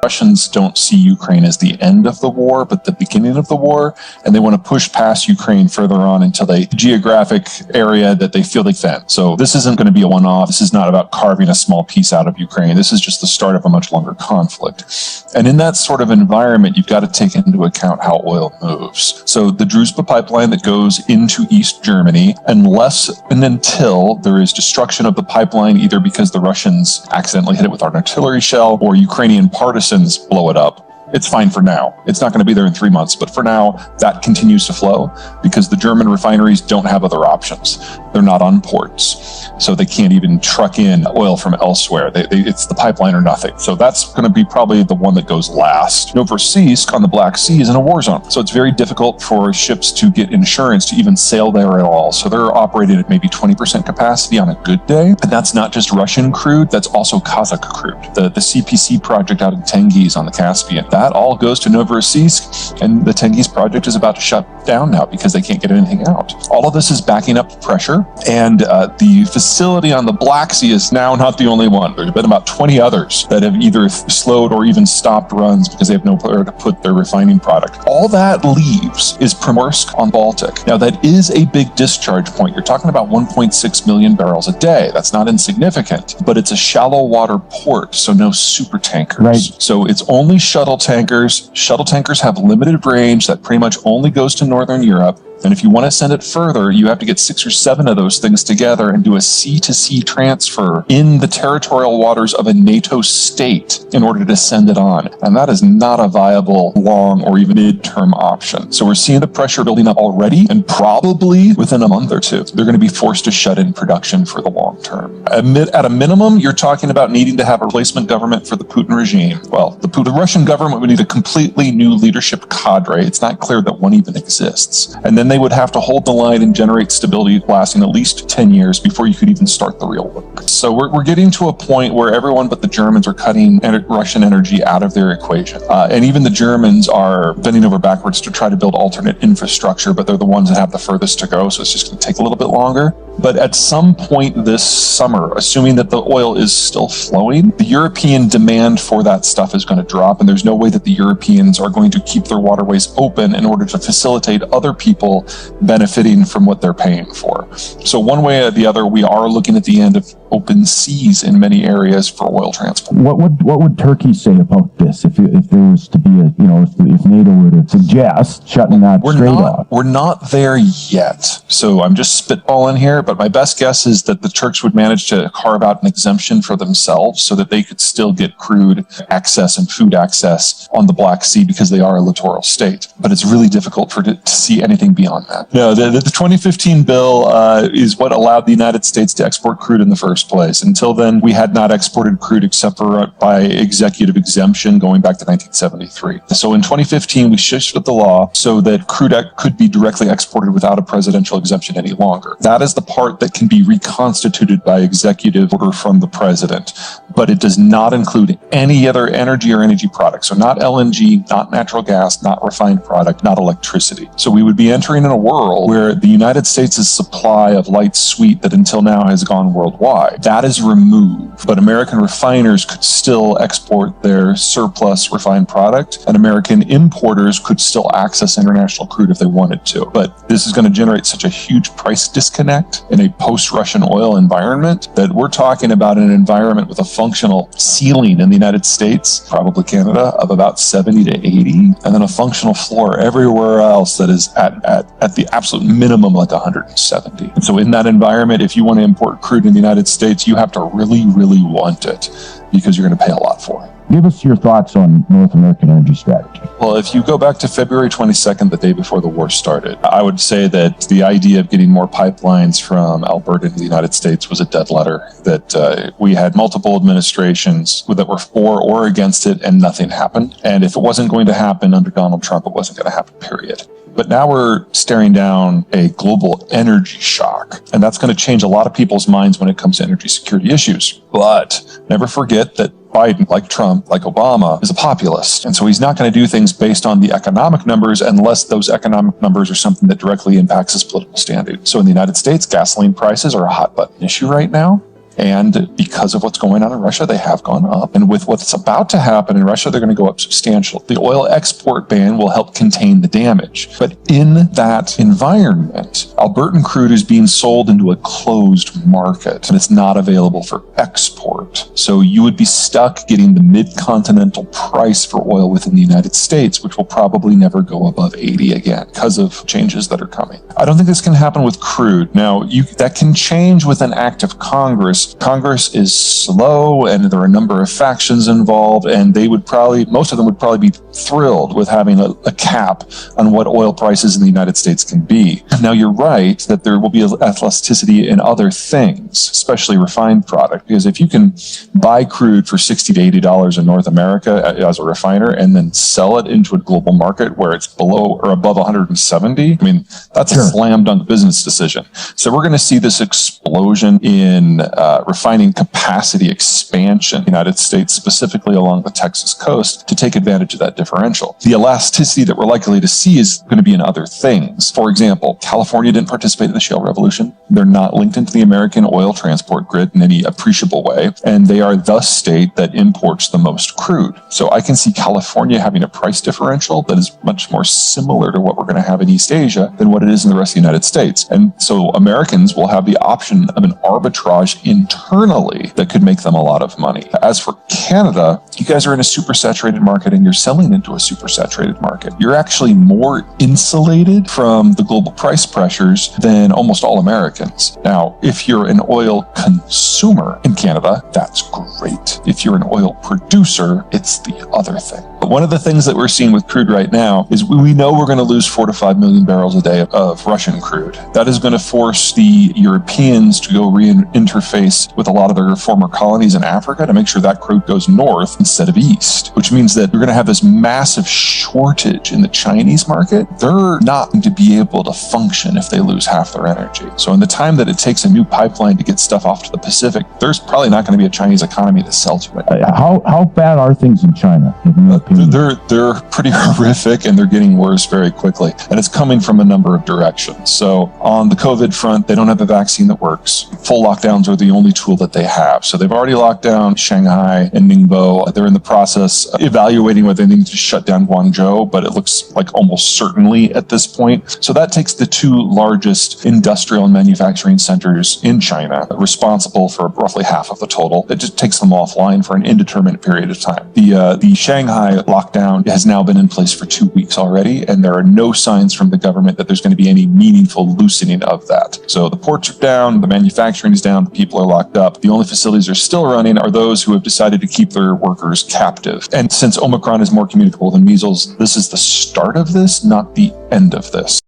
Russians don't see Ukraine as the end of the war, but the beginning of the war, and they want to push past Ukraine further on into the geographic area that they feel they defend. So this isn't going to be a one-off. This is not about carving a small piece out of Ukraine. This is just the start of a much longer conflict. And in that sort of environment, you've got to take into account how oil moves. So the Druzhba pipeline that goes into East Germany, unless and until there is destruction of the pipeline, either because the Russians accidentally hit it with an artillery shell or Ukrainian partisans blow it up, it's fine for now. It's not going to be there in 3 months, but for now, that continues to flow because the German refineries don't have other options. They're not on ports, so they can't even truck in oil from elsewhere. It's the pipeline or nothing. So that's going to be probably the one that goes last. Novorossiysk on the Black Sea is in a war zone, so it's very difficult for ships to get insurance to even sail there at all. So they're operating at maybe 20% capacity on a good day, and that's not just Russian crude, that's also Kazakh crude. The CPC project out in Tengiz on the Caspian, that all goes to Novorossiysk, and the Tengiz project is about to shut down now because they can't get anything out. All of this is backing up the pressure, and the facility on the Black Sea is now not the only one. There's been about 20 others that have either slowed or even stopped runs because they have nowhere to put their refining product. All that leaves is Primorsk on Baltic. Now, that is a big discharge point. You're talking about 1.6 million barrels a day. That's not insignificant, but it's a shallow water port, so no super tankers. Right. So it's only shuttle tankers. Shuttle tankers have limited range that pretty much only goes to Northern Europe. And if you want to send it further, you have to get 6 or 7 of those things together and do a sea-to-sea transfer in the territorial waters of a NATO state in order to send it on. And that is not a viable long or even mid-term option. So we're seeing the pressure building up already, and probably within a month or two, they're going to be forced to shut in production for the long term. At a minimum, you're talking about needing to have a replacement government for the Putin regime. Well, the Russian government would need a completely new leadership cadre. It's not clear that one even exists. And then they would have to hold the line and generate stability lasting at least 10 years before you could even start the real work. So we're getting to a point where everyone but the Germans are cutting Russian energy out of their equation. And even the Germans are bending over backwards to try to build alternate infrastructure, but they're the ones that have the furthest to go, so it's just going to take a little bit longer. But at some point this summer, assuming that the oil is still flowing, the European demand for that stuff is going to drop, and there's no way that the Europeans are going to keep their waterways open in order to facilitate other people benefiting from what they're paying for. So one way or the other, we are looking at the end of open seas in many areas for oil transport. What would Turkey say about this if there was to be if NATO were to suggest shutting that straight off? We're not there yet. So I'm just spitballing here, but my best guess is that the Turks would manage to carve out an exemption for themselves so that they could still get crude access and food access on the Black Sea because they are a littoral state. But it's really difficult to see anything beyond that. No, the 2015 bill is what allowed the United States to export crude in the first place. Until then, we had not exported crude except for by executive exemption going back to 1973. So in 2015, we shifted the law so that crude could be directly exported without a presidential exemption any longer. That is the part that can be reconstituted by executive order from the president, but it does not include any other energy or energy products. So not LNG, not natural gas, not refined product, not electricity. So we would be entering in a world where the United States' supply of light sweet that until now has gone worldwide, that is removed, but American refiners could still export their surplus refined product, and American importers could still access international crude if they wanted to. But this is going to generate such a huge price disconnect in a post-Russian oil environment that we're talking about an environment with a functional ceiling in the United States, probably Canada, of about 70 to 80, and then a functional floor everywhere else that is at the absolute minimum like 170. And so in that environment, if you want to import crude in the United States, you have to really, really want it because you're going to pay a lot for it. Give us your thoughts on North American energy strategy. Well, if you go back to February 22nd, the day before the war started, I would say that the idea of getting more pipelines from Alberta to the United States was a dead letter, that we had multiple administrations that were for or against it, and nothing happened. And if it wasn't going to happen under Donald Trump, it wasn't going to happen, period. But now we're staring down a global energy shock, and that's going to change a lot of people's minds when it comes to energy security issues. But never forget that Biden, like Trump, like Obama, is a populist. And so he's not going to do things based on the economic numbers unless those economic numbers are something that directly impacts his political standing. So in the United States, gasoline prices are a hot button issue right now. And because of what's going on in Russia, they have gone up. And with what's about to happen in Russia, they're going to go up substantially. The oil export ban will help contain the damage. But in that environment, Albertan crude is being sold into a closed market, and it's not available for export. So you would be stuck getting the mid-continental price for oil within the United States, which will probably never go above 80 again because of changes that are coming. I don't think this can happen with crude. Now, that can change with an act of Congress. Congress is slow, and there are a number of factions involved, and most of them would probably be thrilled with having a cap on what oil prices in the United States can be. Now, you're right that there will be elasticity in other things, especially refined product, because if you can buy crude for $60 to $80 in North America as a refiner and then sell it into a global market where it's below or above 170, I mean, that's a slam dunk business decision. So we're going to see this explosion in refining capacity expansion in the United States, specifically along the Texas coast, to take advantage of that differential. The elasticity that we're likely to see is going to be in other things. For example, California didn't participate in the shale revolution. They're not linked into the American oil transport grid in any appreciable way, and they are the state that imports the most crude. So I can see California having a price differential that is much more similar to what we're going to have in East Asia than what it is in the rest of the United States. And so Americans will have the option of an arbitrage internally that could make them a lot of money. As for Canada, you guys are in a supersaturated market and you're selling into a supersaturated market. You're actually more insulated from the global price pressures than almost all Americans. Now, if you're an oil consumer in Canada, that's great. If you're an oil producer, it's the other thing. But one of the things that we're seeing with crude right now is we know we're going to lose 4 to 5 million barrels a day of Russian crude. That is going to force the Europeans to go interface with a lot of their former colonies in Africa to make sure that crude goes north instead of east, which means that you're going to have this massive shortage in the Chinese market. They're not going to be able to function if they lose half their energy. So in the time that it takes a new pipeline to get stuff off to the Pacific, there's probably not going to be a Chinese economy to sell to it. How bad are things in China, in your opinion? They're pretty horrific, and they're getting worse very quickly. And it's coming from a number of directions. So on the COVID front, they don't have a vaccine that works. Full lockdowns are the only tool that they have. So they've already locked down Shanghai and Ningbo. They're in the process of evaluating whether they need to shut down Guangzhou, but it looks like almost certainly at this point. So that takes the two largest industrial and manufacturing centers in China, responsible for roughly half of the total. It just takes them offline for an indeterminate period of time. The Shanghai lockdown has now been in place for 2 weeks already, and there are no signs from the government that there's going to be any meaningful loosening of that. So the ports are down, the manufacturing is down, the people are locked up. The only facilities that are still running are those who have decided to keep their workers captive. And since Omicron is more communicable than measles, this is the start of this, not the end of this.